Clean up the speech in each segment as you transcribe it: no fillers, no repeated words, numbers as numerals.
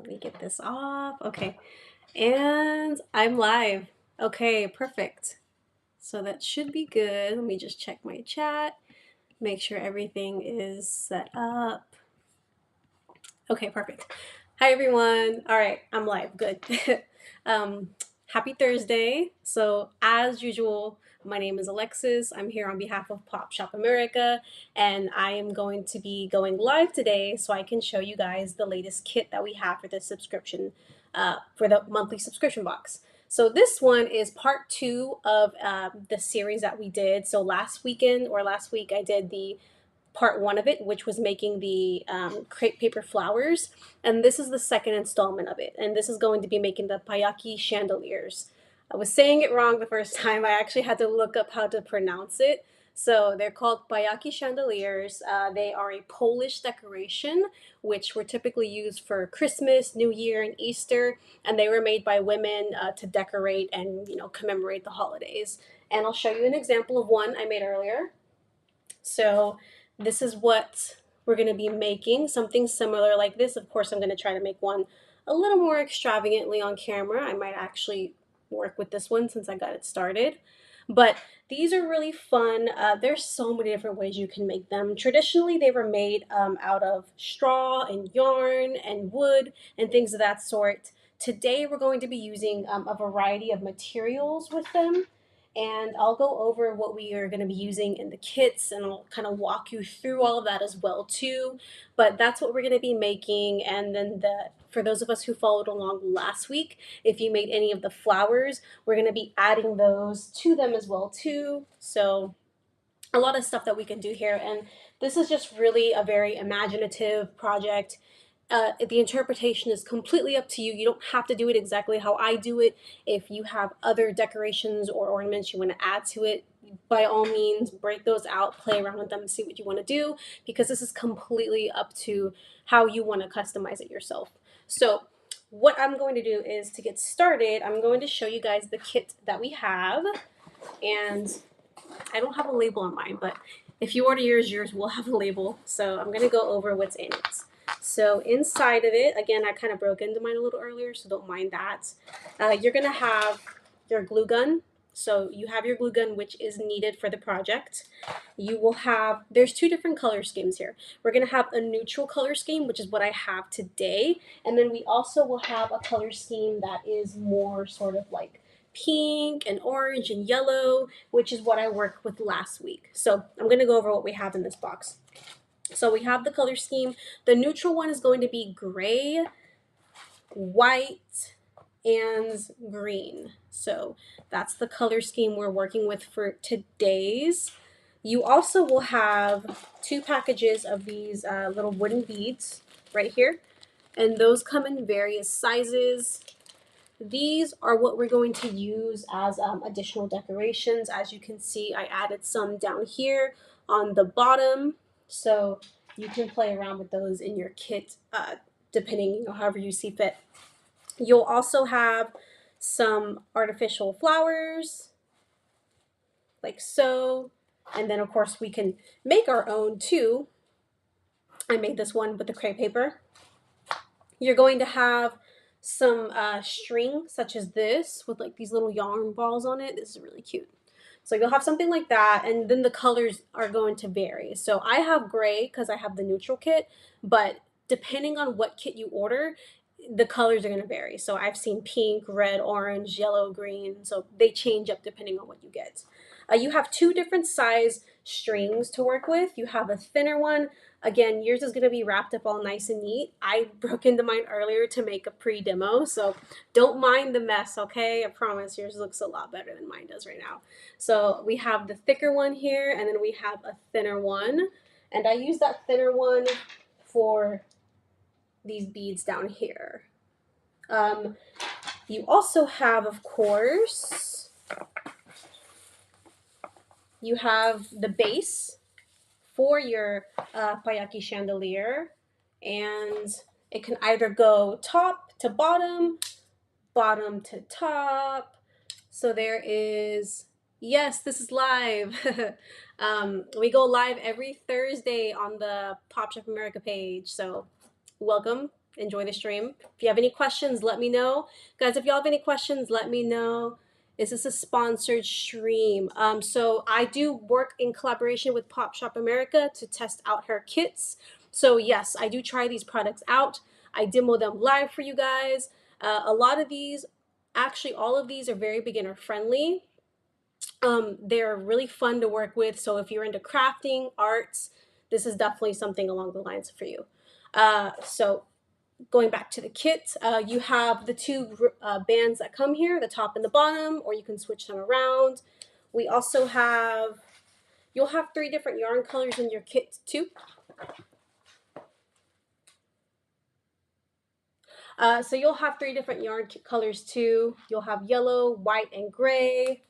me get this off. Okay. And I'm live. Okay, perfect. So that should be good. Let me just check my chat, make sure everything is set up. Okay, perfect. Hi, everyone. All right, I'm live. Good. um, Happy Thursday. So, as usual, my name is Alexis. I'm here on behalf of Pop Shop America, and I am going to be going live today so I can show you guys the latest kit that we have for the subscription, for the monthly subscription box. So this one is part two of the series that we did. So last week, I did the part one of it, which was making the crepe paper flowers. And this is the second installment of it. And this is going to be making the Pajaki Chandeliers. I was saying it wrong the first time. I actually had to look up how to pronounce it. So they're called Pajaki Chandeliers. They are a Polish decoration, which were typically used for Christmas, New Year, and Easter. And they were made by women to decorate and commemorate the holidays. And I'll show you an example of one I made earlier. So this is what we're going to be making, something similar like this. Of course, I'm going to try to make one a little more extravagantly on camera. I might actually work with this one since I got it started. But these are really fun. There's so many different ways you can make them. Traditionally, they were made out of straw and yarn and wood and things of that sort. Today, we're going to be using a variety of materials with them, and I'll go over what we are going to be using in the kits, and I'll kind of walk you through all of that as well too. But that's what we're going to be making. And then for those of us who followed along last week, if you made any of the flowers, we're going to be adding those to them as well too. So a lot of stuff that we can do here, and this is just really a very imaginative project. The interpretation is completely up to you. You don't have to do it exactly how I do it. If you have other decorations or ornaments you want to add to it, by all means, break those out, play around with them, see what you want to do, because this is completely up to how you want to customize it yourself. So what I'm going to do is, to get started, I'm going to show you guys the kit that we have. And I don't have a label on mine, but if you order yours will have a label. So I'm going to go over what's in it. So inside of it, again, I kind of broke into mine a little earlier, so don't mind that. You're going to have your glue gun. So you have your glue gun, which is needed for the project. You will have, there's two different color schemes here. We're going to have a neutral color scheme, which is what I have today. And then we also will have a color scheme that is more sort of like pink and orange and yellow, which is what I worked with last week. So I'm going to go over what we have in this box. So we have the color scheme. The neutral one is going to be gray, white, and green. So that's the color scheme we're working with for today's. You also will have two packages of these little wooden beads right here, and those come in various sizes. These are what we're going to use as additional decorations. As you can see, I added some down here on the bottom, so you can play around with those in your kit, depending, however you see fit. You'll also have some artificial flowers, like so, and then of course we can make our own too. I made this one with the crepe paper. You're going to have some string such as this with like these little yarn balls on it. This is really cute. So you'll have something like that, and then the colors are going to vary. So I have gray because I have the neutral kit, but depending on what kit you order, the colors are going to vary. So I've seen pink, red, orange, yellow, green. So they change up depending on what you get. You have two different size strings to work with. You have a thinner one. Again, yours is going to be wrapped up all nice and neat. I broke into mine earlier to make a pre-demo, so don't mind the mess, okay? I promise yours looks a lot better than mine does right now. So we have the thicker one here, and then we have a thinner one. And I use that thinner one for these beads down here. You also have, of course, you have the base for your Pajaki chandelier, and it can either go top to bottom, bottom to top. So there is, yes, this is live. We go live every Thursday on the Pop Shop America page, so welcome enjoy the stream. If you have any questions, let me know. Guys, if y'all have any questions, let me know. Is this a sponsored stream? So I do work in collaboration with Pop Shop America to test out her kits. So yes, I do try these products out. I demo them live for you guys. A lot of these, actually all of these are very beginner friendly. They're really fun to work with. So if you're into crafting, arts, this is definitely something along the lines for you. So going back to the kit, you have the two bands that come here, the top and the bottom, or you can switch them around. We also have, you'll have 3 different yarn colors in your kit too. So you'll have 3 different yarn colors too. You'll have yellow, white, and gray.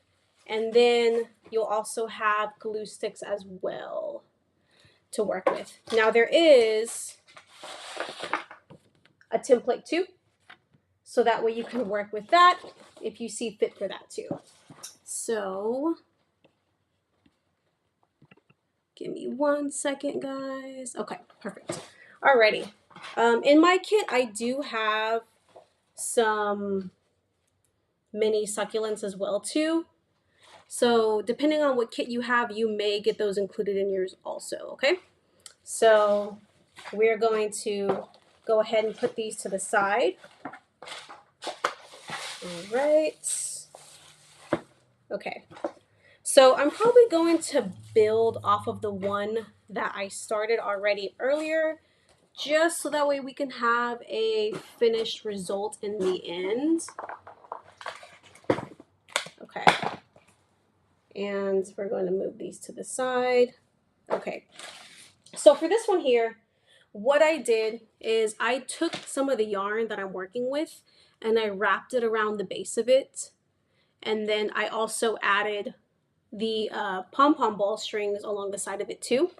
And then you'll also have glue sticks as well to work with. Now there is a template too, so that way you can work with that if you see fit for that too. So give me 1 second, guys. Okay, perfect. Alrighty. In my kit, I do have some mini succulents as well too. So depending on what kit you have, you may get those included in yours also, okay? So we're going to go ahead and put these to the side. All right. Okay. So I'm probably going to build off of the one that I started already earlier, just so that way we can have a finished result in the end. Okay. And we're going to move these to the side. Okay. So for this one here, what I did is I took some of the yarn that I'm working with and I wrapped it around the base of it. And then I also added the pom-pom ball strings along the side of it too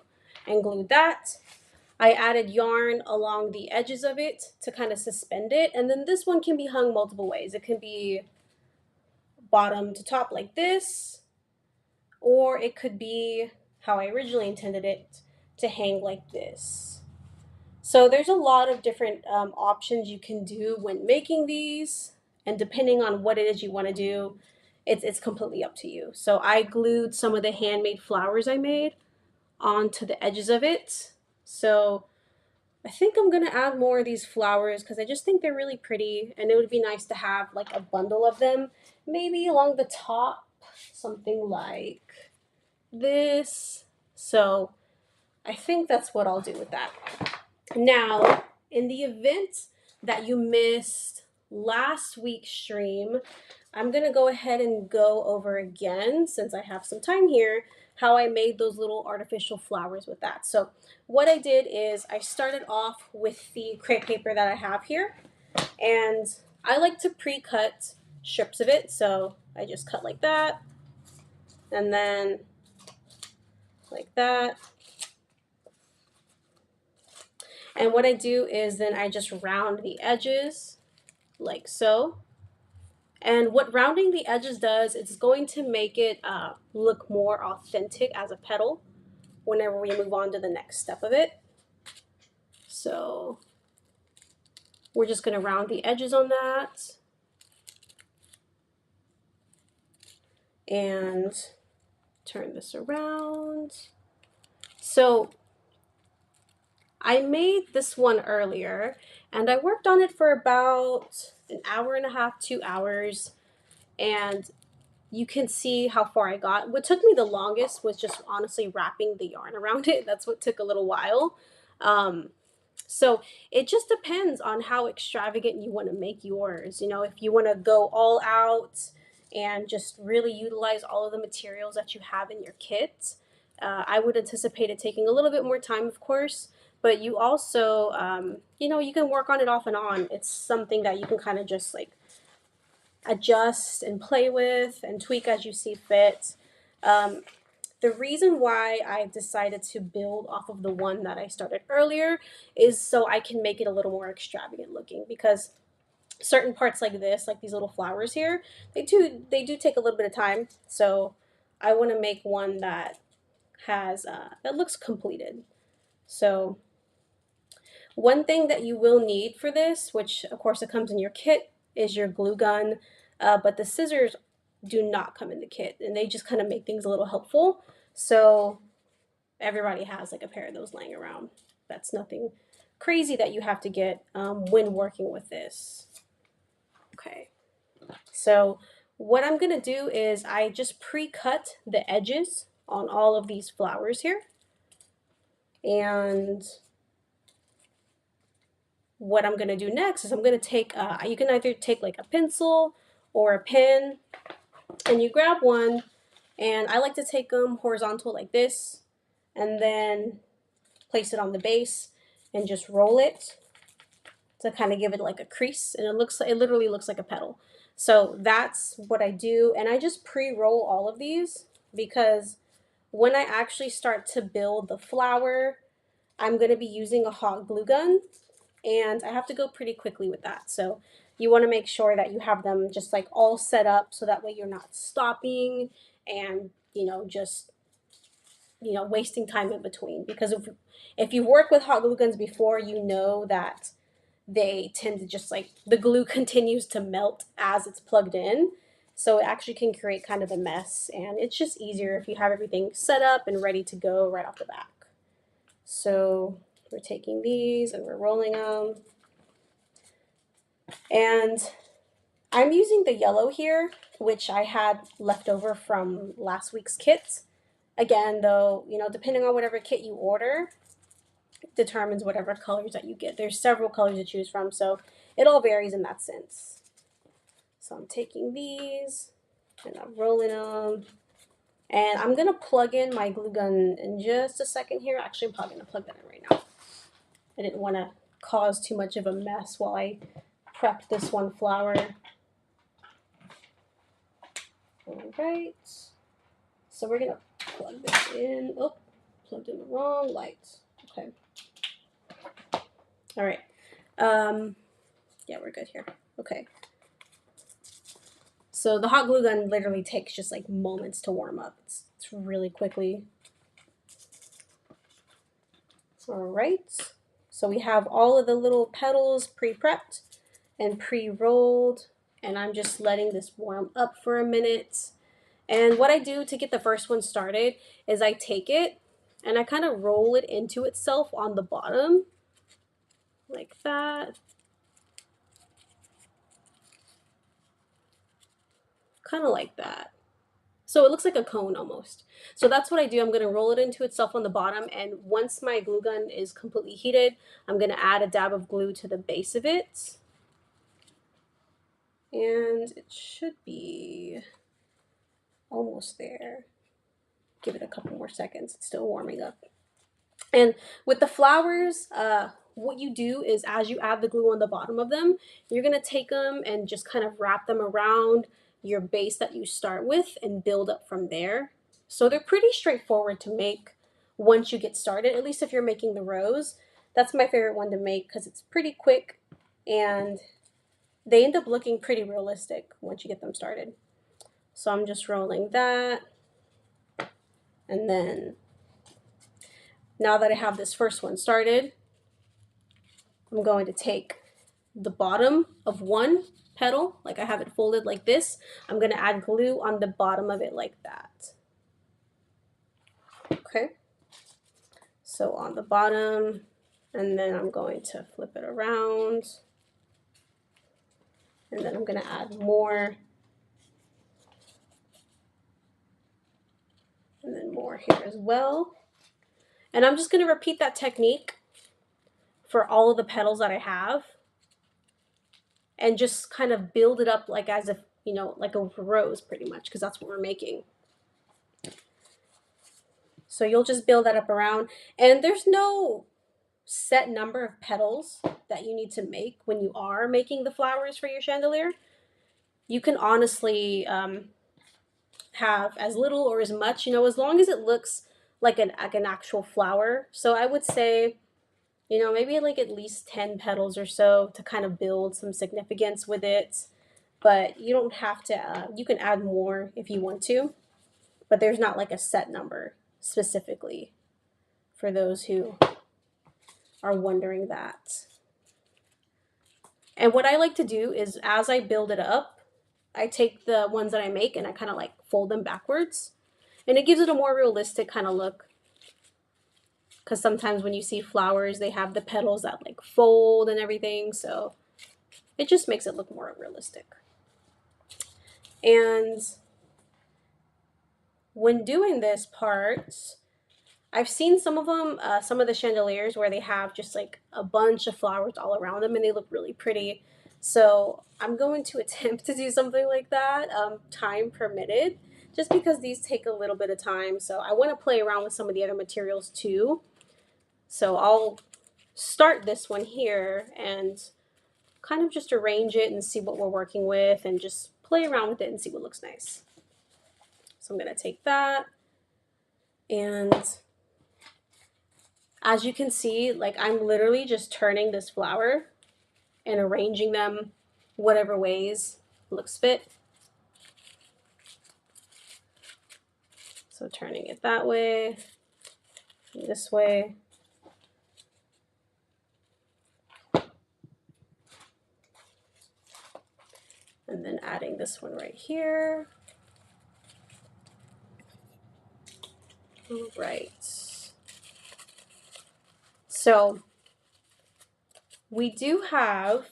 and glued that. I added yarn along the edges of it to kind of suspend it. And then this one can be hung multiple ways. It can be bottom to top like this, or it could be how I originally intended it to hang like this. So there's a lot of different options you can do when making these, and depending on what it is you want to do, it's completely up to you. So I glued some of the handmade flowers I made onto the edges of it. So I think I'm gonna add more of these flowers because I just think they're really pretty, and it would be nice to have like a bundle of them, maybe along the top, something like this. So I think that's what I'll do with that. Now, in the event that you missed last week's stream, I'm going to go ahead and go over again, since I have some time here, how I made those little artificial flowers with that. So what I did is I started off with the crepe paper that I have here, and I like to pre-cut strips of it. So I just cut like that, and then like that. And what I do is then I just round the edges like so. And what rounding the edges does, it's going to make it look more authentic as a petal whenever we move on to the next step of it. So we're just going to round the edges on that. And turn this around. So I made this one earlier, and I worked on it for about an hour and a half, 2 hours, and you can see how far I got. What took me the longest was just honestly wrapping the yarn around it. That's what took a little while. So it just depends on how extravagant you want to make yours. You know, if you want to go all out and just really utilize all of the materials that you have in your kit, I would anticipate it taking a little bit more time, of course. But you also, you know, you can work on it off and on. It's something that you can kind of just like adjust and play with and tweak as you see fit. The reason why I decided to build off of the one that I started earlier is so I can make it a little more extravagant looking, because certain parts like this, like these little flowers here, they do take a little bit of time. So I want to make one that has that looks completed. So One thing that you will need for this, which of course it comes in your kit, is your glue gun, but the scissors do not come in the kit, and they just kind of make things a little helpful. So everybody has like a pair of those laying around. That's nothing crazy that you have to get when working with this. Okay, so what I'm gonna do is I just pre-cut the edges on all of these flowers here. And what I'm gonna do next is I'm gonna take, you can either take like a pencil or a pen, and you grab one, and I like to take them horizontal like this, and then place it on the base and just roll it to kind of give it like a crease, and it literally looks like a petal. So that's what I do, and I just pre-roll all of these because when I actually start to build the flower, I'm going to be using a hot glue gun, and I have to go pretty quickly with that. So you want to make sure that you have them just like all set up so that way you're not stopping and, just, wasting time in between. Because if you've worked with hot glue guns before, you know that they tend to just like the glue continues to melt as it's plugged in. So it actually can create kind of a mess, and it's just easier if you have everything set up and ready to go right off the back. So we're taking these and we're rolling them. And I'm using the yellow here, which I had left over from last week's kit. Again, though, depending on whatever kit you order, determines whatever colors that you get. There's several colors to choose from, so it all varies in that sense. So I'm taking these and I'm rolling them. And I'm going to plug in my glue gun in just a second here. Actually, I'm probably going to plug that in right now. I didn't want to cause too much of a mess while I prep this one flower. All right. So we're going to plug this in. Oh, plugged in the wrong light. Okay. All right. Yeah, we're good here. Okay. So the hot glue gun literally takes just like moments to warm up. It's really quickly. All right. So we have all of the little petals pre-prepped and pre-rolled, and I'm just letting this warm up for a minute. And what I do to get the first one started is I take it and I kind of roll it into itself on the bottom like that. Kind of like that. So it looks like a cone almost. So that's what I do. I'm going to roll it into itself on the bottom, and once my glue gun is completely heated, I'm going to add a dab of glue to the base of it. And it should be almost there. Give it a couple more seconds. It's still warming up. And with the flowers, what you do is as you add the glue on the bottom of them, you're going to take them and just kind of wrap them around your base that you start with and build up from there. So they're pretty straightforward to make once you get started, at least if you're making the rose. That's my favorite one to make because it's pretty quick and they end up looking pretty realistic once you get them started. So I'm just rolling that. And then now that I have this first one started, I'm going to take the bottom of one petal, like I have it folded like this. I'm going to add glue on the bottom of it like that. Okay. So on the bottom, and then I'm going to flip it around. And then I'm going to add more. And then more here as well. And I'm just going to repeat that technique for all of the petals that I have. And just kind of build it up like as if, like a rose pretty much, because that's what we're making. So you'll just build that up around. And there's no set number of petals that you need to make when you are making the flowers for your chandelier. You can honestly have as little or as much, as long as it looks like an actual flower. So I would say, maybe like at least 10 petals or so to kind of build some significance with it. But you don't have to, you can add more if you want to, but there's not like a set number specifically for those who are wondering that. And what I like to do is as I build it up, I take the ones that I make and I kind of like fold them backwards. And it gives it a more realistic kind of look. Because sometimes when you see flowers, they have the petals that like fold and everything. So it just makes it look more realistic. And when doing this part, I've seen some of them, some of the chandeliers where they have just like a bunch of flowers all around them and they look really pretty. So I'm going to attempt to do something like that, time permitted, just because these take a little bit of time. So I want to play around with some of the other materials too. So I'll start this one here and kind of just arrange it and see what we're working with and just play around with it and see what looks nice. So I'm going to take that, and as you can see, like I'm literally just turning this flower and arranging them whatever ways looks fit. So turning it that way, this way. And then adding this one right here. All right. So we do have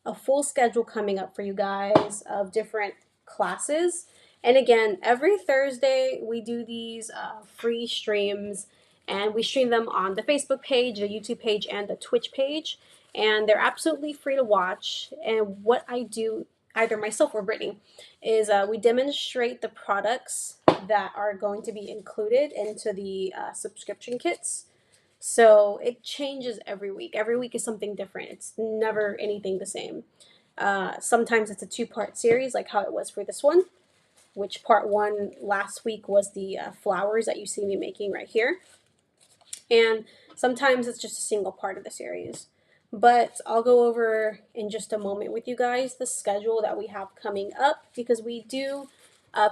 a full schedule coming up for you guys of different classes. And again, every Thursday we do these free streams, and we stream them on the Facebook page, the YouTube page, and the Twitch page. And they're absolutely free to watch. And what I do, either myself or Brittany, is we demonstrate the products that are going to be included into the subscription kits. So it changes every week. Every week is something different. It's never anything the same. Sometimes it's a two-part series, like how it was for this one, which part one last week was the flowers that you see me making right here. And sometimes it's just a single part of the series. But I'll go over in just a moment with you guys the schedule that we have coming up, because we do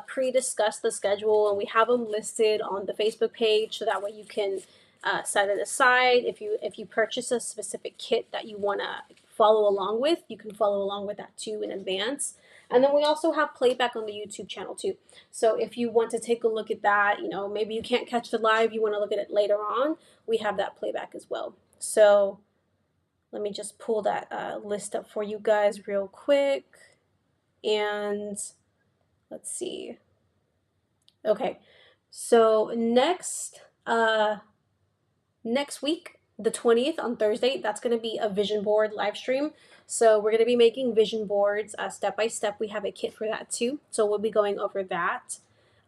pre-discuss the schedule and we have them listed on the Facebook page, so that way you can set it aside. If you purchase a specific kit that you want to follow along with, you can follow along with that too in advance. And then we also have playback on the YouTube channel too. So if you want to take a look at that, you know, maybe you can't catch the live, you want to look at it later on, we have that playback as well. So let me just pull that list up for you guys real quick. And let's see. Okay, so next week, the 20th on Thursday, that's going to be a vision board live stream. So we're going to be making vision boards step by step. We have a kit for that too. So we'll be going over that.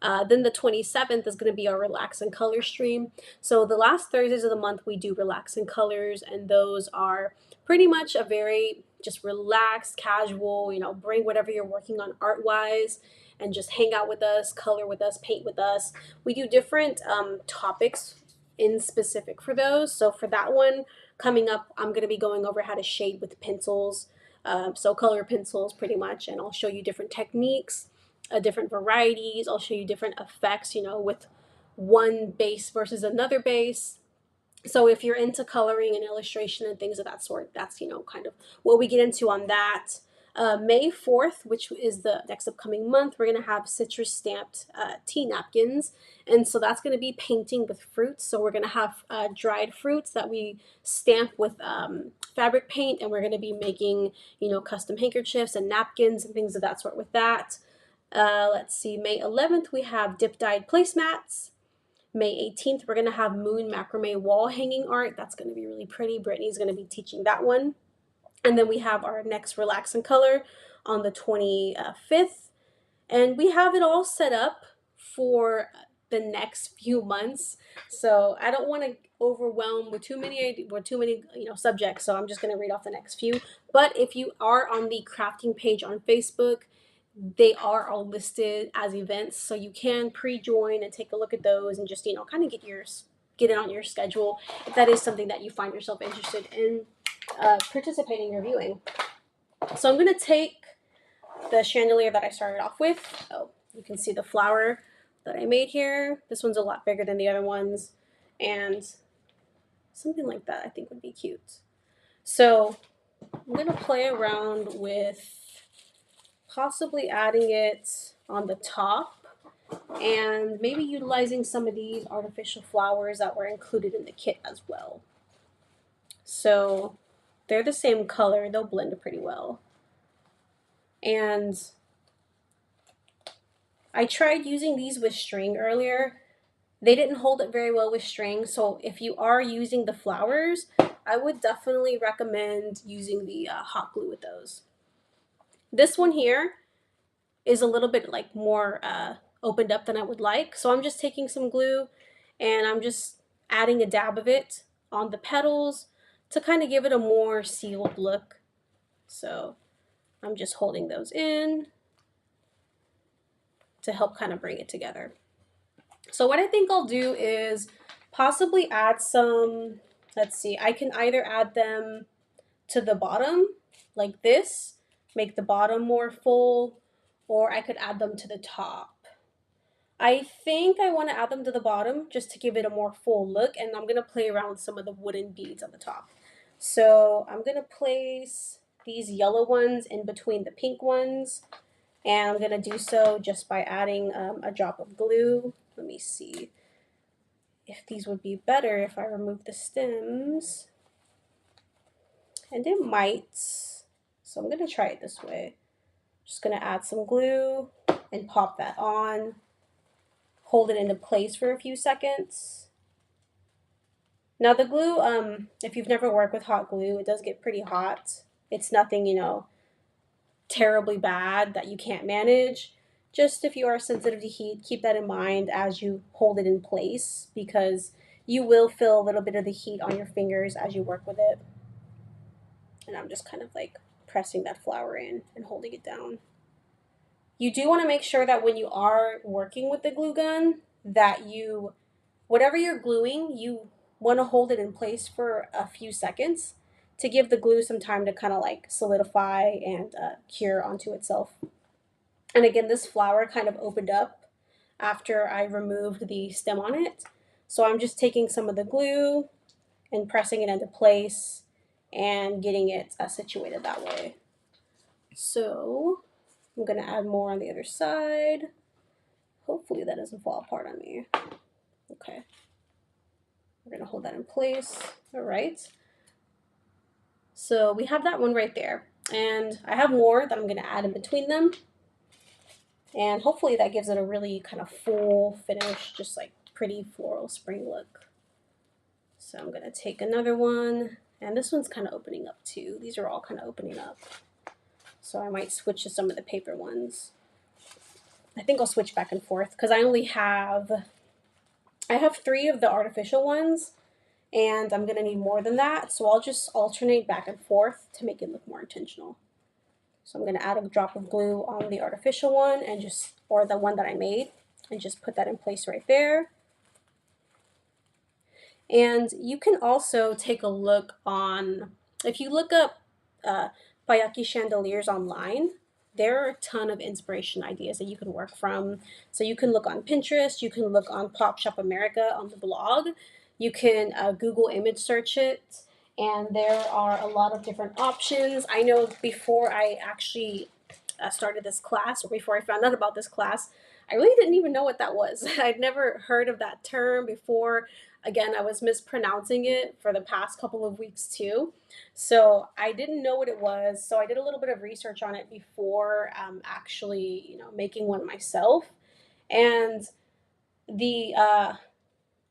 Then the 27th is going to be our relax and color stream. So the last Thursdays of the month, we do relax and colors, and those are pretty much a very just relaxed, casual, you know, bring whatever you're working on art wise and just hang out with us, color with us, paint with us. We do different topics in specific for those. So for that one coming up, I'm going to be going over how to shade with pencils. So color pencils pretty much, and I'll show you different techniques, different varieties. I'll show you different effects, you know, with one base versus another base. So if you're into coloring and illustration and things of that sort, that's, you know, kind of what we get into on that. May 4th, which is the next upcoming month, we're going to have citrus stamped tea napkins. And so that's going to be painting with fruits. So we're going to have dried fruits that we stamp with fabric paint, and we're going to be making, you know, custom handkerchiefs and napkins and things of that sort with that. Let's see, May 11th, we have dip dyed placemats. May 18th, we're going to have moon macrame wall hanging art. That's going to be really pretty. Brittany's going to be teaching that one. And then we have our next relax and color on the 25th. And we have it all set up for the next few months. So I don't want to overwhelm with too many subjects. So I'm just going to read off the next few. But if you are on the crafting page on Facebook, they are all listed as events, so you can pre-join and take a look at those and just, you know, kind of get it on your schedule if that is something that you find yourself interested in participating or viewing. So I'm going to take the chandelier that I started off with. Oh, you can see the flower that I made here. This one's a lot bigger than the other ones, and Something like that I think would be cute. So I'm gonna play around with possibly adding it on the top and maybe utilizing some of these artificial flowers that were included in the kit as well. So they're the same color, they'll blend pretty well. And I tried using these with string earlier. They didn't hold it very well with string, so if you are using the flowers, I would definitely recommend using the hot glue with those. This one here is a little bit like more opened up than I would like, so I'm just taking some glue and I'm just adding a dab of it on the petals to kind of give it a more sealed look. So I'm just holding those in to help kind of bring it together. So what I think I'll do is possibly add some, let's see, I can either add them to the bottom like this, make the bottom more full, or I could add them to the top. I think I want to add them to the bottom just to give it a more full look, and I'm going to play around with some of the wooden beads on the top. So I'm going to place these yellow ones in between the pink ones, and I'm going to do so just by adding a drop of glue. Let me see if these would be better if I remove the stems. And it might. So I'm going to try it this way. Just going to add some glue and pop that on. Hold it into place for a few seconds. Now the glue, if you've never worked with hot glue, it does get pretty hot. It's nothing, terribly bad that you can't manage. Just if you are sensitive to heat, keep that in mind as you hold it in place because you will feel a little bit of the heat on your fingers as you work with it. And I'm just kind of like pressing that flower in and holding it down. You do want to make sure that when you are working with the glue gun that whatever you're gluing, you want to hold it in place for a few seconds to give the glue some time to kind of like solidify and cure onto itself. And again, this flower kind of opened up after I removed the stem on it. So I'm just taking some of the glue and pressing it into place and getting it situated that way. So I'm going to add more on the other side. Hopefully that doesn't fall apart on me. Okay. We're going to hold that in place. All right. So we have that one right there. And I have more that I'm going to add in between them. And hopefully that gives it a really kind of full finish, just like pretty floral spring look. So I'm going to take another one. And this one's kind of opening up too. These are all kind of opening up. So I might switch to some of the paper ones. I think I'll switch back and forth because I have 3 of the artificial ones and I'm going to need more than that. So I'll just alternate back and forth to make it look more intentional. So I'm going to add a drop of glue on the artificial one or the one that I made and just put that in place right there. And you can also take a look if you look up Pajaki Chandeliers online, there are a ton of inspiration ideas that you can work from. So you can look on Pinterest, you can look on Pop Shop America on the blog, you can Google image search it, and there are a lot of different options. I know before I actually started this class, or before I found out about this class, I really didn't even know what that was. I'd never heard of that term before. Again, I was mispronouncing it for the past couple of weeks too. So I didn't know what it was. So I did a little bit of research on it before actually, making one myself. And the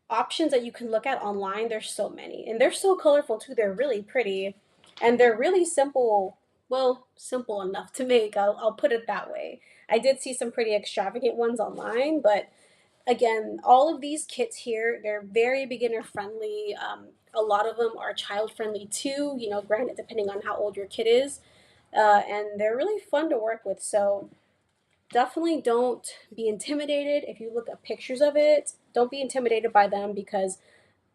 options that you can look at online, there's so many. And they're so colorful too. They're really pretty. And they're really simple. Well, simple enough to make. I'll put it that way. I did see some pretty extravagant ones online, but again, all of these kits here, they're very beginner friendly. A lot of them are child friendly too, granted, depending on how old your kid is. And they're really fun to work with. So definitely don't be intimidated. If you look at pictures of it, don't be intimidated by them because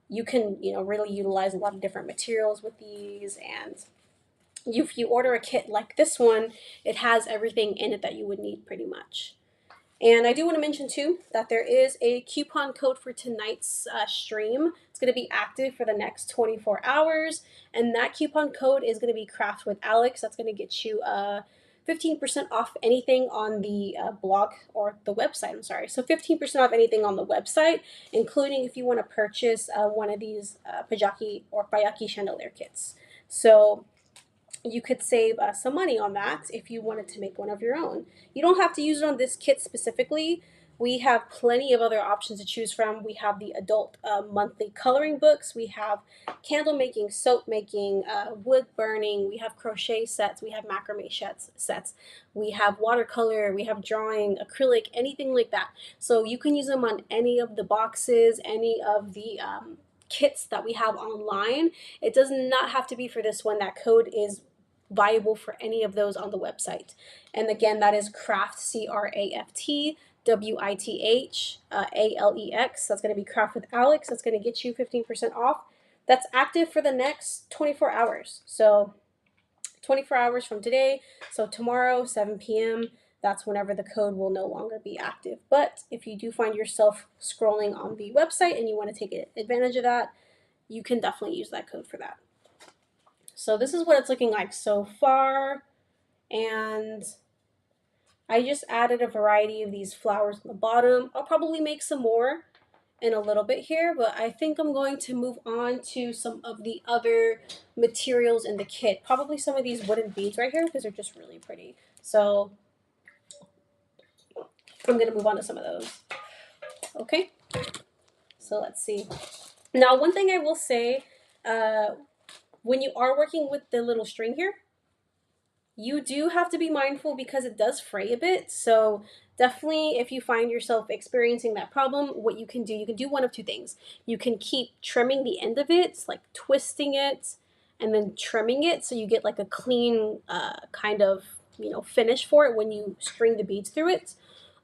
you can, really utilize a lot of different materials with these. And if you order a kit like this one, it has everything in it that you would need pretty much. And I do want to mention too that there is a coupon code for tonight's stream. It's going to be active for the next 24 hours. And that coupon code is going to be Craft with Alex. That's going to get you 15% off anything on the blog or the website. I'm sorry. So 15% off anything on the website, including if you want to purchase one of these Pajaki or Pajaki Chandelier kits. So you could save some money on that if you wanted to make one of your own. You don't have to use it on this kit specifically. We have plenty of other options to choose from. We have the adult monthly coloring books. We have candle making, soap making, wood burning. We have crochet sets. We have macrame sets. We have watercolor. We have drawing, acrylic, anything like that. So you can use them on any of the boxes, any of the kits that we have online. It does not have to be for this one. That code is viable for any of those on the website. And again, that is Craft, CRAFT WITH ALEX. That's going to be Craft with Alex. That's going to get you 15% off. That's active for the next 24 hours. So 24 hours from today. So tomorrow, 7 p.m., that's whenever the code will no longer be active. But if you do find yourself scrolling on the website and you want to take advantage of that, you can definitely use that code for that. So this is what it's looking like so far. And I just added a variety of these flowers on the bottom. I'll probably make some more in a little bit here, but I think I'm going to move on to some of the other materials in the kit. Probably some of these wooden beads right here because they're just really pretty. So I'm going to move on to some of those. Okay, so let's see. Now, one thing I will say, when you are working with the little string here, you do have to be mindful because it does fray a bit. So definitely, if you find yourself experiencing that problem, what you can do one of two things. You can keep trimming the end of it, like twisting it and then trimming it so you get like a clean kind of, finish for it when you string the beads through it.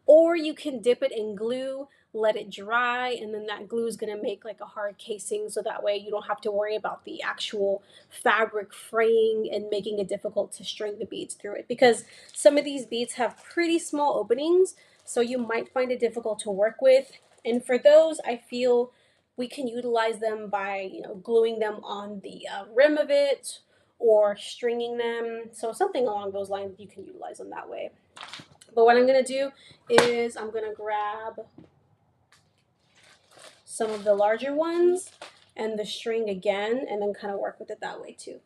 Or you can dip it in glue, let it dry, and then that glue is going to make like a hard casing, so that way you don't have to worry about the actual fabric fraying and making it difficult to string the beads through it, because some of these beads have pretty small openings, so you might find it difficult to work with. And for those, I feel we can utilize them by gluing them on the rim of it or stringing them, so something along those lines. You can utilize them that way. But what I'm going to do is I'm going to grab some of the larger ones and the string again and then kind of work with it that way too.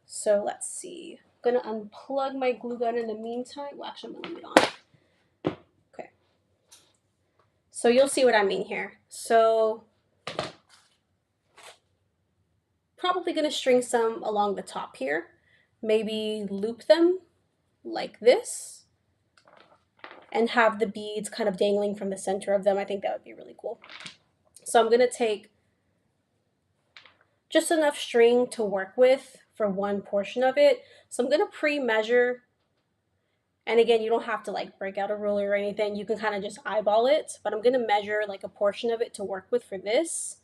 So let's see. I'm going to unplug my glue gun in the meantime. Well, actually, I'm going to leave it on. Okay. So you'll see what I mean here. So probably going to string some along the top here. Maybe loop them like this and have the beads kind of dangling from the center of them. I think that would be really cool. So I'm going to take just enough string to work with for one portion of it. So I'm going to pre-measure. And again, you don't have to like break out a ruler or anything. You can kind of just eyeball it. But I'm going to measure like a portion of it to work with for this.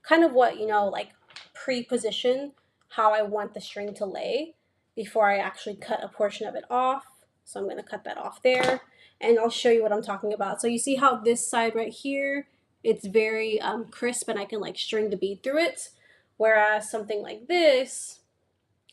Kind of what, like pre-position how I want the string to lay before I actually cut a portion of it off. So I'm going to cut that off there. And I'll show you what I'm talking about. So you see how this side right here, it's very crisp and I can like string the bead through it. Whereas something like this,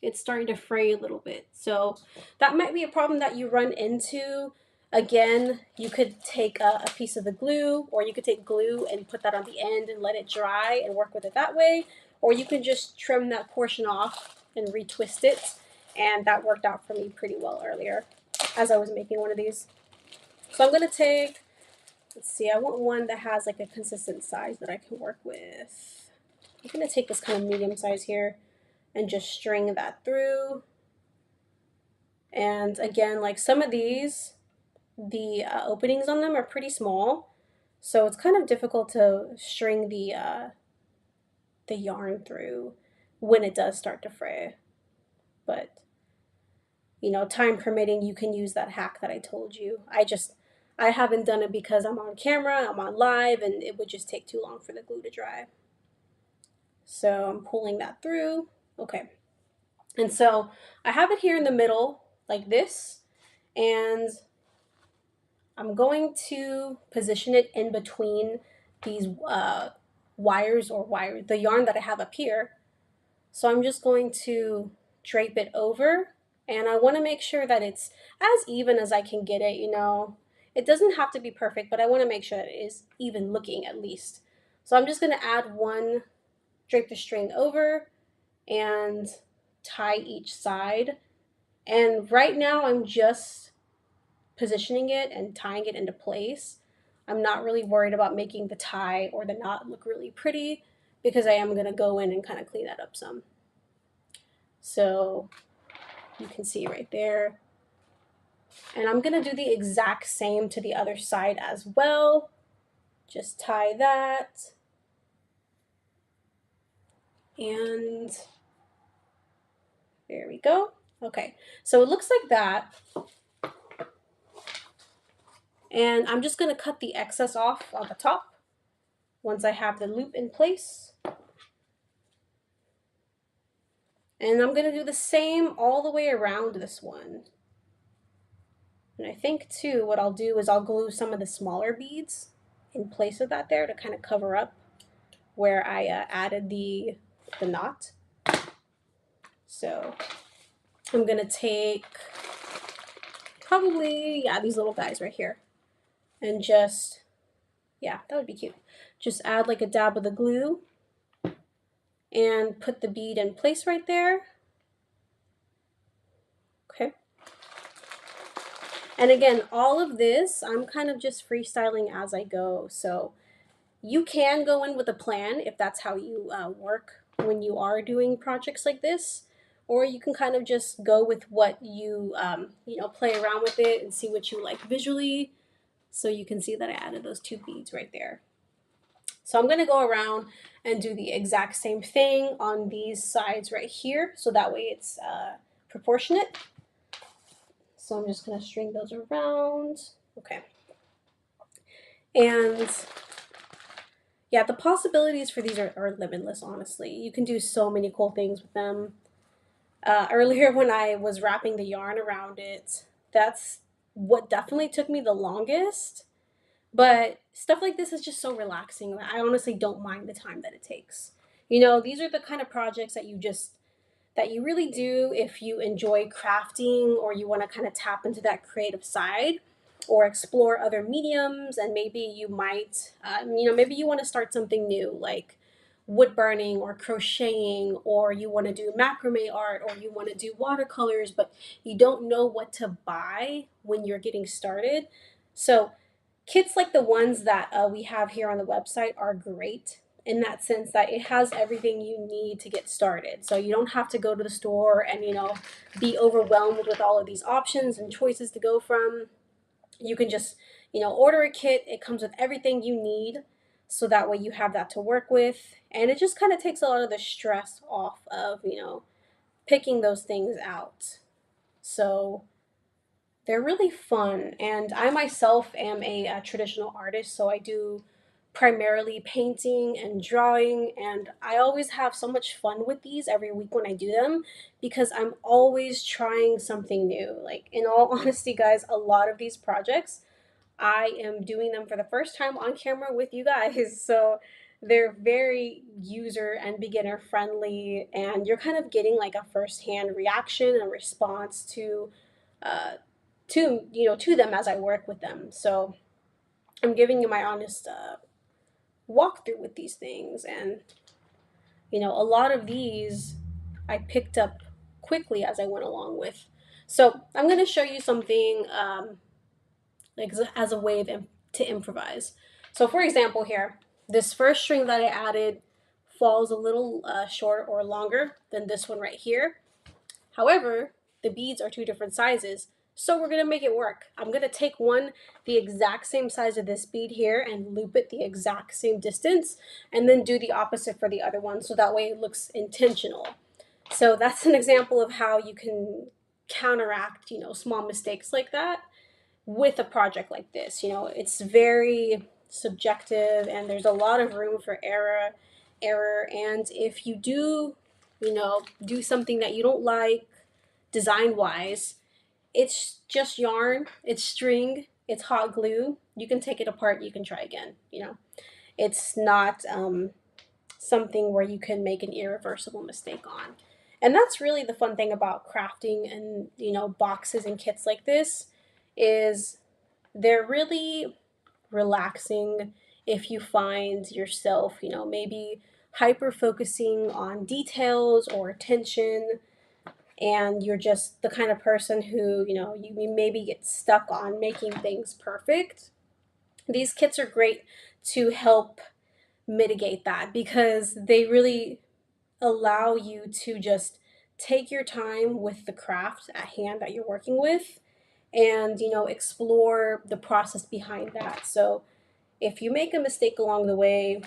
it's starting to fray a little bit. So that might be a problem that you run into. Again, you could take a piece of the glue, or you could take glue and put that on the end and let it dry and work with it that way. Or you can just trim that portion off and retwist it. And that worked out for me pretty well earlier as I was making one of these. So I'm going to take, let's see, I want one that has like a consistent size that I can work with. I'm going to take this kind of medium size here and just string that through. And again, like some of these, the openings on them are pretty small. So it's kind of difficult to string the yarn through when it does start to fray. But, time permitting, you can use that hack that I told you. I haven't done it because I'm on camera, I'm on live, and it would just take too long for the glue to dry. So I'm pulling that through. Okay. And so I have it here in the middle like this, and I'm going to position it in between these wires or the yarn that I have up here. So I'm just going to drape it over, and I want to make sure that it's as even as I can get it, you know. It doesn't have to be perfect, but I want to make sure that it is even looking at least. So I'm just going to add one, drape the string over and tie each side. And right now I'm just positioning it and tying it into place. I'm not really worried about making the tie or the knot look really pretty because I am going to go in and kind of clean that up some. So you can see right there. And I'm going to do the exact same to the other side as well. Just tie that. And there we go. Okay, so it looks like that. And I'm just going to cut the excess off on the top once I have the loop in place. And I'm going to do the same all the way around this one. And I think too, what I'll do is I'll glue some of the smaller beads in place of that there to kind of cover up where I added the knot. So I'm going to take probably, yeah, these little guys right here. And just, yeah, that would be cute. Just add like a dab of the glue and put the bead in place right there. Okay. And again, all of this, I'm kind of just freestyling as I go. So you can go in with a plan if that's how you work when you are doing projects like this. Or you can kind of just go with what you, you know, play around with it and see what you like visually. So you can see that I added those two beads right there. So I'm going to go around and do the exact same thing on these sides right here. So that way it's proportionate. So I'm just going to string those around. Okay. And yeah, the possibilities for these are limitless, honestly. You can do so many cool things with them. Earlier when I was wrapping the yarn around it, that's what definitely took me the longest. But stuff like this is just so relaxing that I honestly don't mind the time that it takes. You know, these are the kind of projects that you really do if you enjoy crafting or you want to kind of tap into that creative side or explore other mediums. And maybe you might, you know, maybe you want to start something new like wood burning or crocheting, or you want to do macrame art, or you want to do watercolors, but you don't know what to buy when you're getting started. So kits like the ones that we have here on the website are great in that sense that it has everything you need to get started. So you don't have to go to the store and, you know, be overwhelmed with all of these options and choices to go from. You can just, you know, order a kit. It comes with everything you need. So that way you have that to work with. And it just kind of takes a lot of the stress off of, you know, picking those things out. So they're really fun. And I myself am a traditional artist, so I do primarily painting and drawing. And I always have so much fun with these every week when I do them because I'm always trying something new. Like, in all honesty, guys, a lot of these projects, I am doing them for the first time on camera with you guys. So they're very user and beginner friendly, and you're kind of getting like a first-hand reaction and response uh, to, you know, to them as I work with them. So I'm giving you my honest walkthrough with these things, and you know, a lot of these I picked up quickly as I went along with. So I'm going to show you something like as a way to improvise. So for example, here, this first string that I added falls a little shorter or longer than this one right here. However, the beads are two different sizes, so we're going to make it work. I'm going to take one the exact same size of this bead here and loop it the exact same distance, and then do the opposite for the other one, so that way it looks intentional. So that's an example of how you can counteract, you know, small mistakes like that with a project like this. You know, it's very subjective and there's a lot of room for error. And if you do, you know, do something that you don't like design wise, it's just yarn, it's string, it's hot glue. You can take it apart, you can try again, you know. It's not something where you can make an irreversible mistake on. And that's really the fun thing about crafting and, boxes and kits like this is they're really relaxing if you find yourself, maybe hyper focusing on details or attention, and you're just the kind of person who, you maybe get stuck on making things perfect. These kits are great to help mitigate that because they really allow you to just take your time with the craft at hand that you're working with and, explore the process behind that. So if you make a mistake along the way,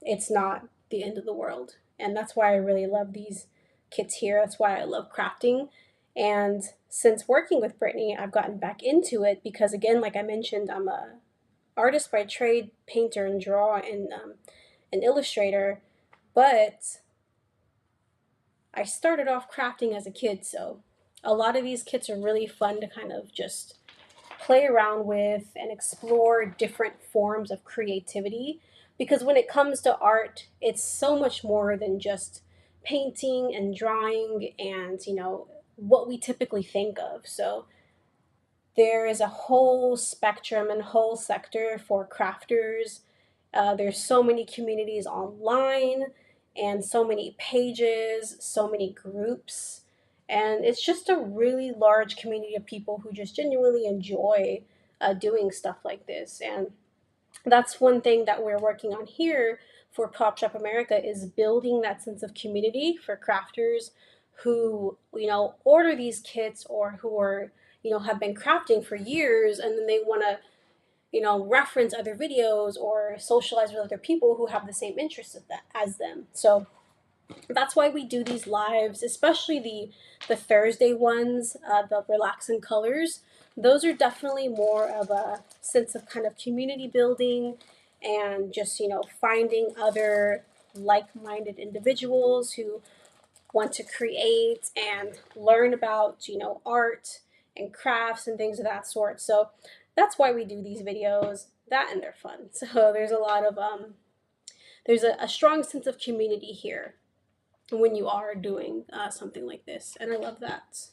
it's not the end of the world. And that's why I really love these kits here. That's why I love crafting. And since working with Brittany, I've gotten back into it because, again, like I mentioned, I'm a artist by trade, painter and draw, and an illustrator. But I started off crafting as a kid, so a lot of these kits are really fun to kind of just play around with and explore different forms of creativity, because when it comes to art, it's so much more than just painting and drawing and, what we typically think of. So there is a whole spectrum and whole sector for crafters. There's so many communities online and so many pages, so many groups. And it's just a really large community of people who just genuinely enjoy doing stuff like this. And that's one thing that we're working on here for Pop Shop America is building that sense of community for crafters who, order these kits or who are, have been crafting for years, and then they want to, reference other videos or socialize with other people who have the same interests as them. So that's why we do these lives, especially the Thursday ones, the relaxing colors. Those are definitely more of a sense of kind of community building and just, finding other like-minded individuals who want to create and learn about, art and crafts and things of that sort. So that's why we do these videos. That, and they're fun. So there's a lot of there's a strong sense of community here when you are doing something like this, and I love that.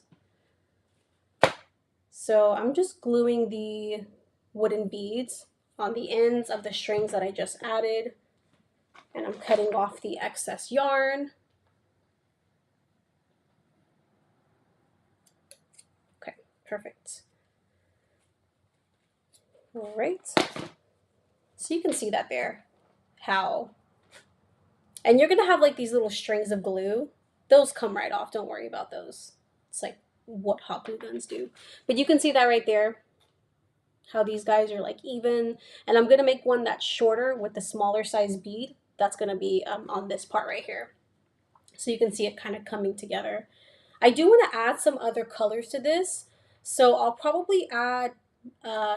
So I'm just gluing the wooden beads on the ends of the strings that I just added, and I'm cutting off the excess yarn. Okay, perfect. All right, so you can see that there, how, and you're gonna have like these little strings of glue. Those come right off, don't worry about those. It's like what hot glue guns do. But you can see that right there, how these guys are like even. And I'm gonna make one that's shorter with the smaller size bead. That's gonna be on this part right here. So you can see it kind of coming together. I do want to add some other colors to this. So I'll probably add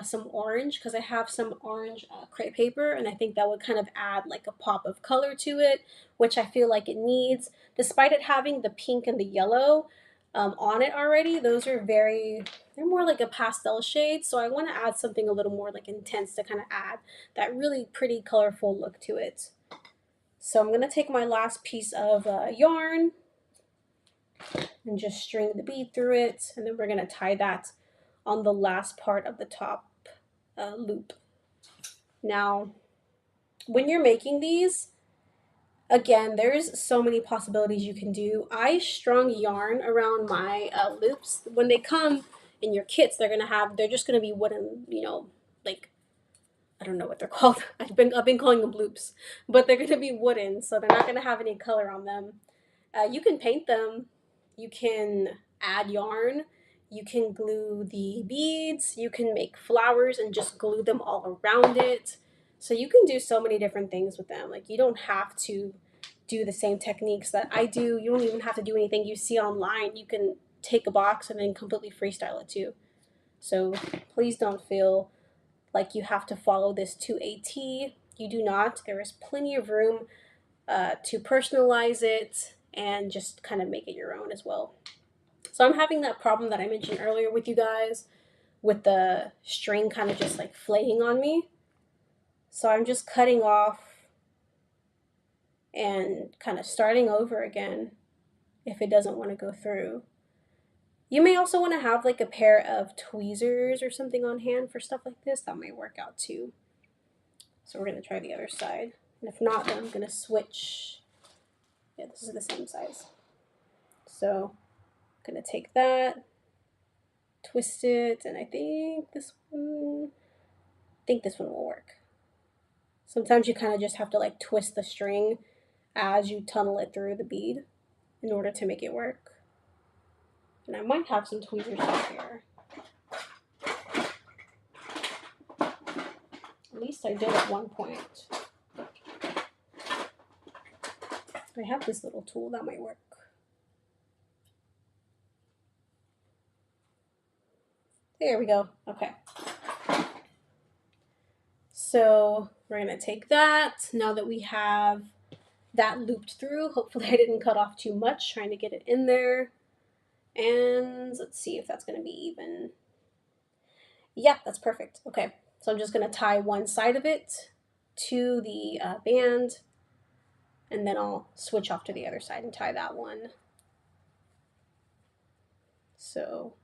some orange because I have some orange crepe paper, and I think that would kind of add like a pop of color to it, which I feel like it needs. Despite it having the pink and the yellow on it already, they're more like a pastel shade, so I want to add something a little more like intense to kind of add that really pretty colorful look to it. So I'm going to take my last piece of yarn and just string the bead through it, and then we're going to tie that on the last part of the top loop. Now, when you're making these, again, there's so many possibilities you can do. I strung yarn around my loops. When they come in your kits, they're just gonna be wooden, like, I don't know what they're called. I've been calling them loops, but they're gonna be wooden, so they're not gonna have any color on them. You can paint them. You can add yarn. You can glue the beads. You can make flowers and just glue them all around it. So you can do so many different things with them. Like, you don't have to do the same techniques that I do. You don't even have to do anything you see online. You can take a box and then completely freestyle it too. So please don't feel like you have to follow this to a T. You do not. There is plenty of room to personalize it and just kind of make it your own as well. So I'm having that problem that I mentioned earlier with you guys with the string kind of just like flaying on me. So I'm just cutting off and kind of starting over again if it doesn't want to go through. You may also want to have like a pair of tweezers or something on hand for stuff like this. That might work out too. So we're going to try the other side. And if not, then I'm going to switch. Yeah, this is the same size. So I'm going to take that, twist it, and I think this one will work. Sometimes you kind of just have to like twist the string as you tunnel it through the bead in order to make it work. And I might have some tweezers out here. At least I did at one point. I have this little tool that might work. There we go. Okay. So we're going to take that. Now that we have that looped through, hopefully I didn't cut off too much trying to get it in there. And let's see if that's going to be even. Yeah, that's perfect. Okay, so I'm just going to tie one side of it to the band, and then I'll switch off to the other side and tie that one. So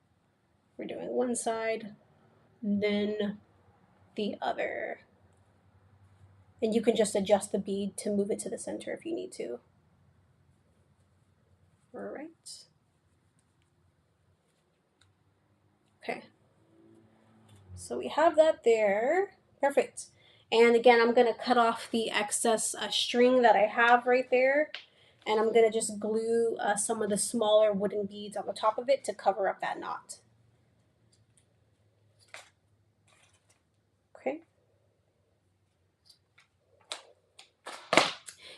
we're doing one side, then the other. And you can just adjust the bead to move it to the center if you need to. All right. Okay. So we have that there. Perfect. And again, I'm going to cut off the excess string that I have right there. And I'm going to just glue some of the smaller wooden beads on the top of it to cover up that knot. Okay.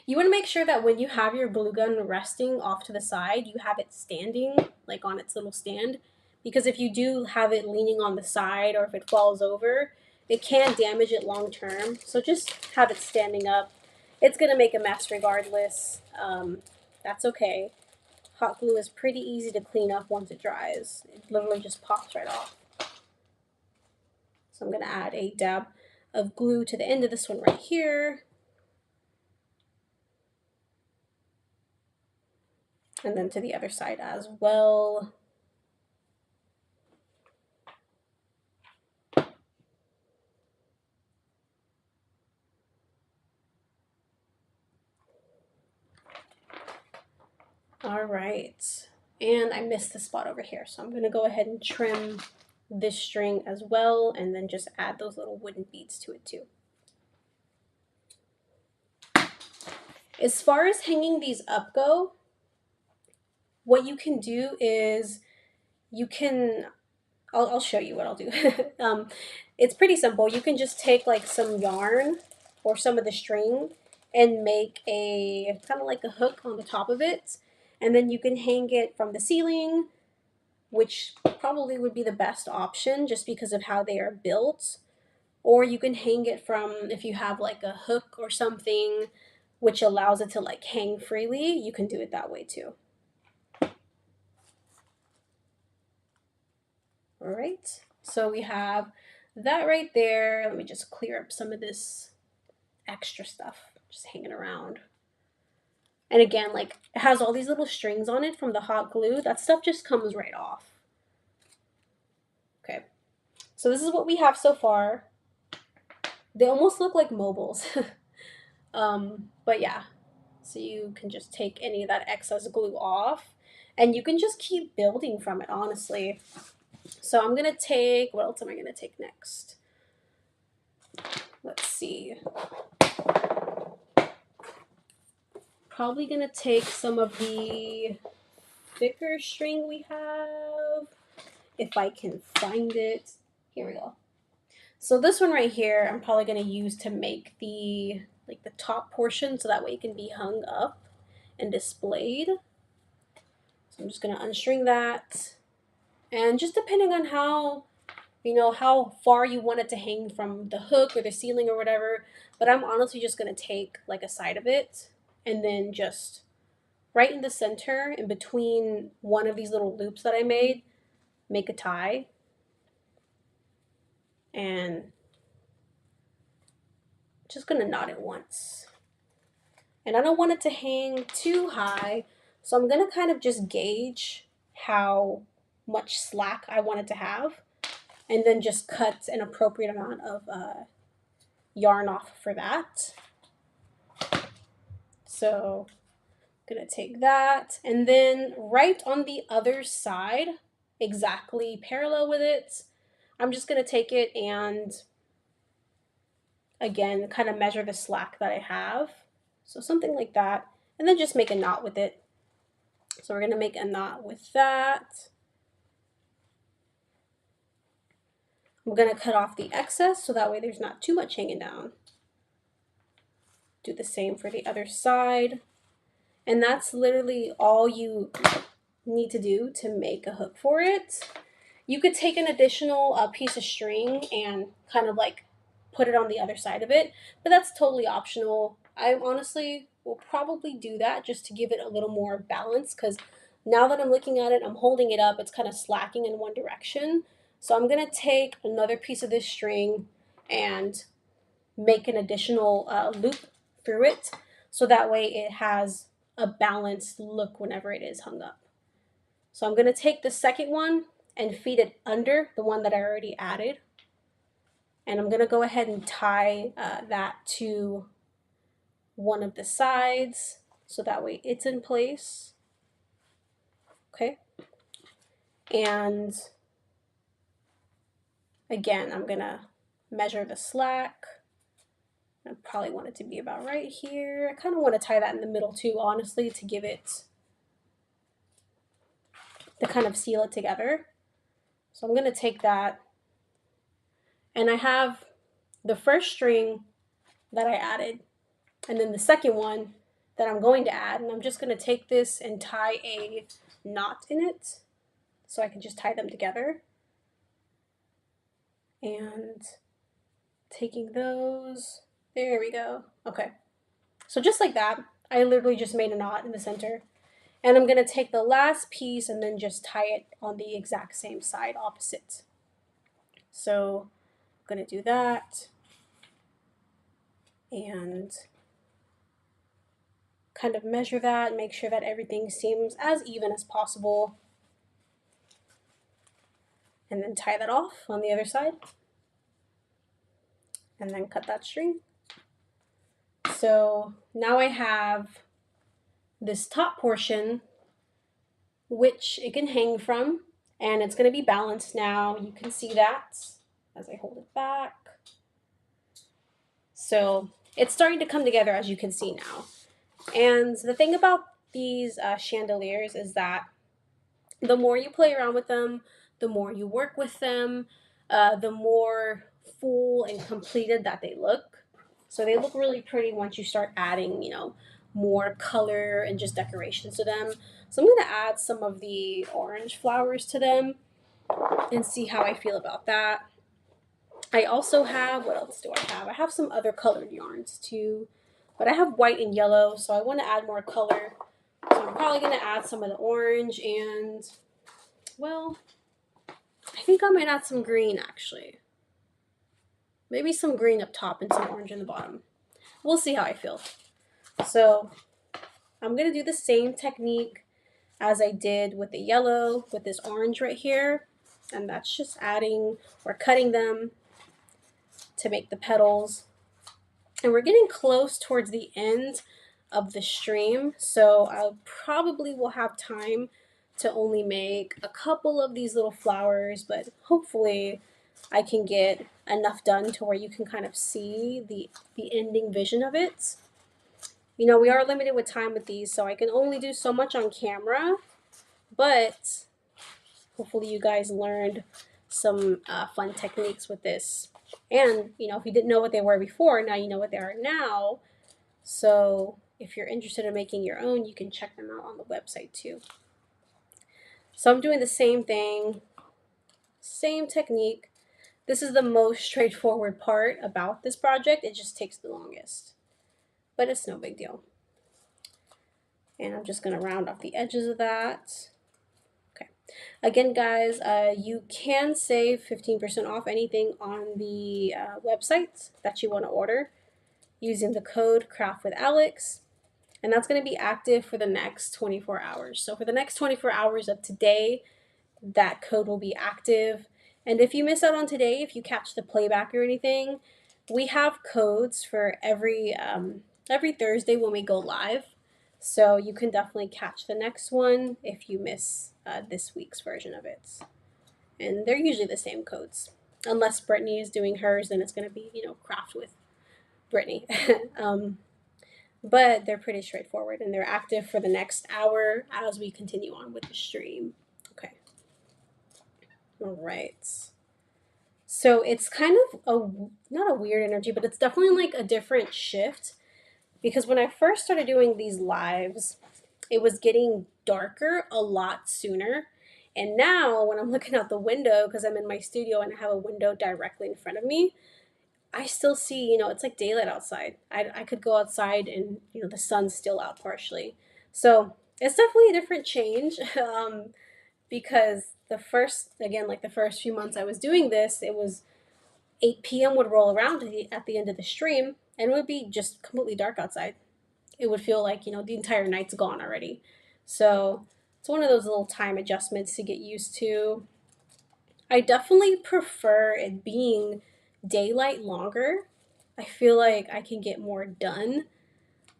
You want to make sure that when you have your glue gun resting off to the side, you have it standing, like on its little stand. Because if you do have it leaning on the side or if it falls over, it can damage it long term. So just have it standing up. It's going to make a mess regardless. That's okay. Hot glue is pretty easy to clean up once it dries. It literally just pops right off. So I'm going to add a dab of glue to the end of this one right here. And then to the other side as well. All right, and I missed the spot over here, so I'm going to go ahead and trim this string as well, and then just add those little wooden beads to it too. As far as hanging these up go, what you can do is you can, I'll show you what I'll do. It's pretty simple. You can just take like some yarn or some of the string and make a kind of like a hook on the top of it. And then you can hang it from the ceiling, which probably would be the best option just because of how they are built. Or you can hang it from, if you have like a hook or something, which allows it to like hang freely, you can do it that way too. All right, so we have that right there. Let me just clear up some of this extra stuff just hanging around. And again, like it has all these little strings on it from the hot glue. That stuff just comes right off. Okay, so this is what we have so far. They almost look like mobiles. But yeah, so you can just take any of that excess glue off and you can just keep building from it, honestly. So I'm going to take, what else am I going to take next? Let's see. Probably going to take some of the thicker string we have, if I can find it. Here we go. So this one right here, I'm probably going to use to make the top portion so that way it can be hung up and displayed. So I'm just going to unstring that. And just depending on how, how far you want it to hang from the hook or the ceiling or whatever, but I'm honestly just going to take like a side of it and then just right in the center in between one of these little loops that I made, make a tie. And just going to knot it once. And I don't want it to hang too high, so I'm gonna kind of just gauge how much slack I want it to have, and then just cut an appropriate amount of yarn off for that. So I'm gonna take that, and then right on the other side, exactly parallel with it, I'm just gonna take it and again kind of measure the slack that I have. So something like that, and then just make a knot with it. So we're gonna make a knot with that. I'm gonna cut off the excess so that way there's not too much hanging down. Do the same for the other side. And that's literally all you need to do to make a hook for it. You could take an additional piece of string and kind of like put it on the other side of it, but that's totally optional. I honestly will probably do that just to give it a little more balance, because now that I'm looking at it, I'm holding it up, it's kind of slacking in one direction. So I'm gonna take another piece of this string and make an additional loop through it, so that way it has a balanced look whenever it is hung up. So I'm gonna take the second one and feed it under the one that I already added. And I'm gonna go ahead and tie that to one of the sides, so that way it's in place. Okay. And again, I'm gonna measure the slack. I probably want it to be about right here. I kind of want to tie that in the middle too, honestly, to give it, to kind of seal it together. So I'm going to take that, and I have the first string that I added, and then the second one that I'm going to add, and I'm just going to take this and tie a knot in it, so I can just tie them together. And taking those, there we go. Okay, so just like that, I literally just made a knot in the center. And I'm going to take the last piece and then just tie it on the exact same side opposite. So I'm going to do that and kind of measure that, make sure that everything seems as even as possible. And then tie that off on the other side. And then cut that string. So now I have this top portion, which it can hang from, and it's going to be balanced now. You can see that as I hold it back. So it's starting to come together, as you can see now. And the thing about these chandeliers is that the more you play around with them, the more you work with them, the more full and completed that they look. So they look really pretty once you start adding, more color and just decorations to them. So I'm going to add some of the orange flowers to them and see how I feel about that. I also have, what else do I have? I have some other colored yarns too, but I have white and yellow, so I want to add more color. So I'm probably going to add some of the orange and, well, I think I might add some green actually. Maybe some green up top and some orange in the bottom. We'll see how I feel. So I'm going to do the same technique as I did with the yellow, with this orange right here. And that's just adding or cutting them to make the petals. And we're getting close towards the end of the stream, so I probably will have time to only make a couple of these little flowers, but hopefully I can get enough done to where you can kind of see the ending vision of it. We are limited with time with these, so I can only do so much on camera, but hopefully you guys learned some fun techniques with this. And, if you didn't know what they were before, now you know what they are now. So if you're interested in making your own, you can check them out on the website too. So I'm doing the same thing, same technique. This is the most straightforward part about this project. It just takes the longest, but it's no big deal. And I'm just going to round off the edges of that. Okay. Again, guys, you can save 15% off anything on the website that you want to order using the code Craft with Alex. and that's going to be active for the next 24 hours. So for the next 24 hours of today, that code will be active. And if you miss out on today, if you catch the playback or anything, we have codes for every Thursday when we go live. So you can definitely catch the next one if you miss this week's version of it. And they're usually the same codes. Unless Brittany is doing hers, then it's going to be, craft with Brittany. But they're pretty straightforward and they're active for the next hour as we continue on with the stream. Okay. All right. So it's kind of not a weird energy, but it's definitely like a different shift because when I first started doing these lives, it was getting darker a lot sooner. And now when I'm looking out the window, because I'm in my studio and I have a window directly in front of me, I still see, it's like daylight outside. I could go outside and, the sun's still out partially. So it's definitely a different change because the first few months I was doing this, it was 8 p.m. would roll around at the end of the stream and it would be just completely dark outside. It would feel like, the entire night's gone already. So it's one of those little time adjustments to get used to. I definitely prefer it being daylight longer. I feel like I can get more done.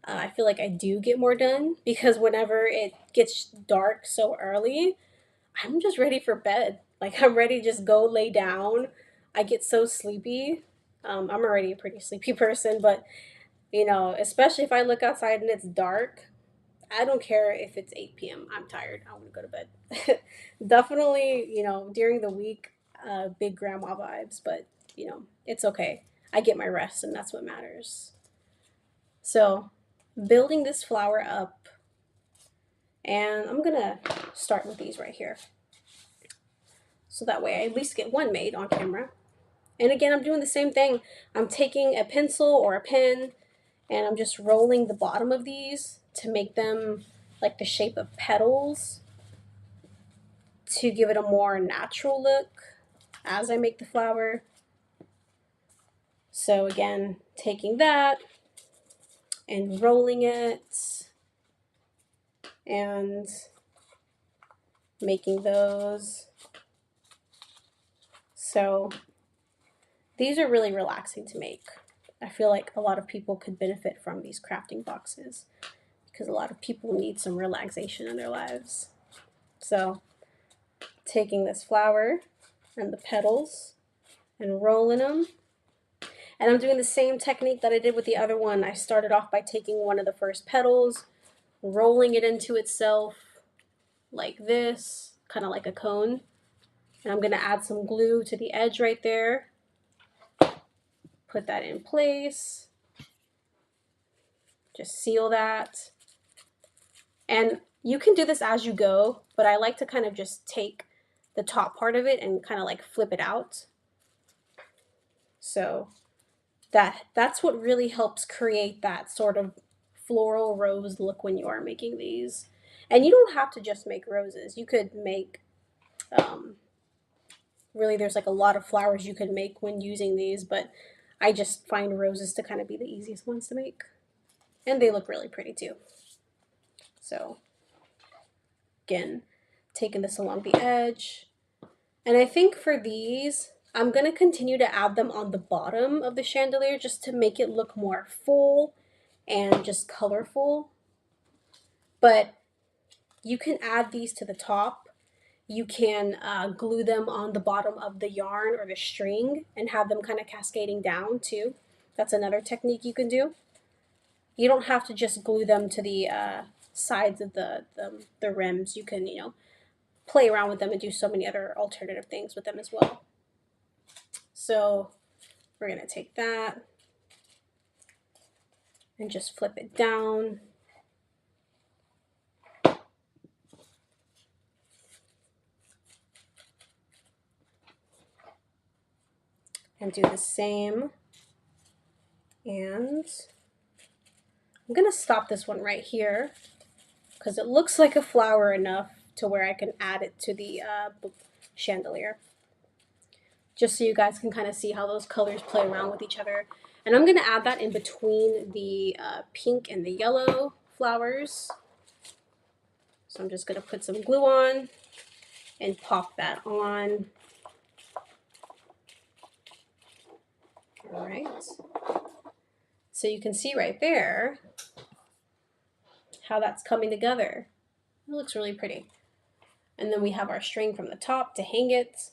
I feel like I do get more done because whenever it gets dark so early, I'm just ready for bed. Like I'm ready to just go lay down. I get so sleepy. I'm already a pretty sleepy person, but especially if I look outside and it's dark, I don't care if it's 8 p.m. I'm tired. I want to go to bed. Definitely, during the week, big grandma vibes, but it's okay. I get my rest and that's what matters. So, building this flower up, and I'm gonna start with these right here. So that way I at least get one made on camera. And again, I'm doing the same thing. I'm taking a pencil or a pen and I'm just rolling the bottom of these to make them like the shape of petals to give it a more natural look as I make the flower. So again, taking that and rolling it and making those. So these are really relaxing to make. I feel like a lot of people could benefit from these crafting boxes because a lot of people need some relaxation in their lives. So taking this flower and the petals and rolling them. And I'm doing the same technique that I did with the other one. I started off by taking one of the first petals, rolling it into itself like this, kind of like a cone. And I'm going to add some glue to the edge right there. Put that in place. Just seal that. And you can do this as you go, but I like to kind of just take the top part of it and kind of like flip it out. So that's what really helps create that sort of floral rose look when you are making these. And you don't have to just make roses. You could make, really there's like a lot of flowers you could make when using these, but I just find roses to kind of be the easiest ones to make. And they look really pretty too. So again, taking this along the edge. And I think for these, I'm going to continue to add them on the bottom of the chandelier just to make it look more full and just colorful. But you can add these to the top. You can glue them on the bottom of the yarn or the string and have them kind of cascading down too. That's another technique you can do. You don't have to just glue them to the sides of the rims. You can, play around with them and do so many other alternative things with them as well. So we're going to take that and just flip it down. And do the same. And I'm going to stop this one right here because it looks like a flower enough to where I can add it to the chandelier. Just so you guys can kind of see how those colors play around with each other. And I'm going to add that in between the pink and the yellow Flowers. So I'm just going to put some glue on and pop that on. All right. So you can see right there how that's coming together. It looks really pretty. And then we have our string from the top to hang it.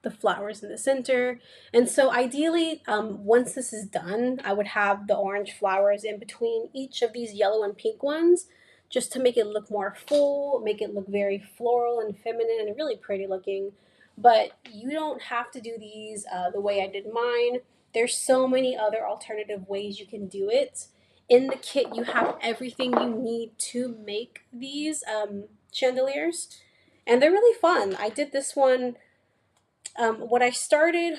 The flowers in the center. And so ideally, once this is done, I would have the orange flowers in between each of these yellow and pink ones, just to make it look more full, make it look very floral and feminine and really pretty looking. But you don't have to do these the way I did mine. There's so many other alternative ways you can do it. In the kit, you have everything you need to make these chandeliers, and they're really fun. I did this one when I started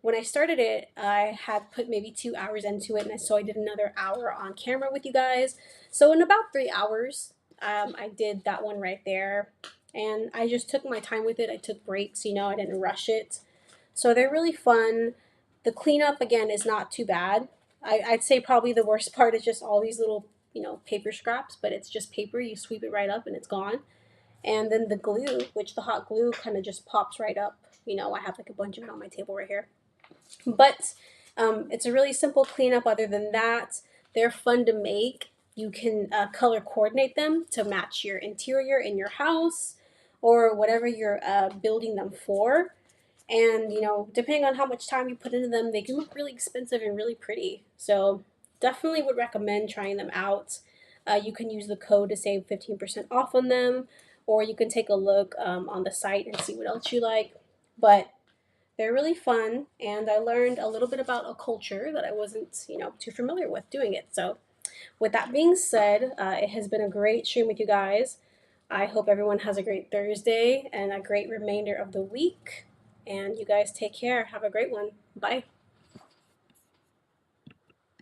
it, I had put maybe 2 hours into it, and so I did another hour on camera with you guys. So in about 3 hours, I did that one right there, and I just took my time with it. I took breaks, you know, I didn't rush it. So they're really fun. The cleanup again is not too bad. I'd say probably the worst part is just all these little, you know, paper scraps, but it's just paper. You sweep it right up and it's gone. And then the glue, which the hot glue kind of just pops right up. You know, I have like a bunch of it on my table right here. But it's a really simple cleanup. Other than that, they're fun to make. You can color coordinate them to match your interior in your house or whatever you're building them for. And, you know, depending on how much time you put into them, they can look really expensive and really pretty. So definitely would recommend trying them out. You can use the code to save 15% off on them, or you can take a look on the site and see what else you like. But they're really fun, and I learned a little bit about a culture that I wasn't, you know, too familiar with doing it. So with that being said, it has been a great stream with you guys. I hope everyone has a great Thursday and a great remainder of the week. And you guys take care. Have a great one. Bye.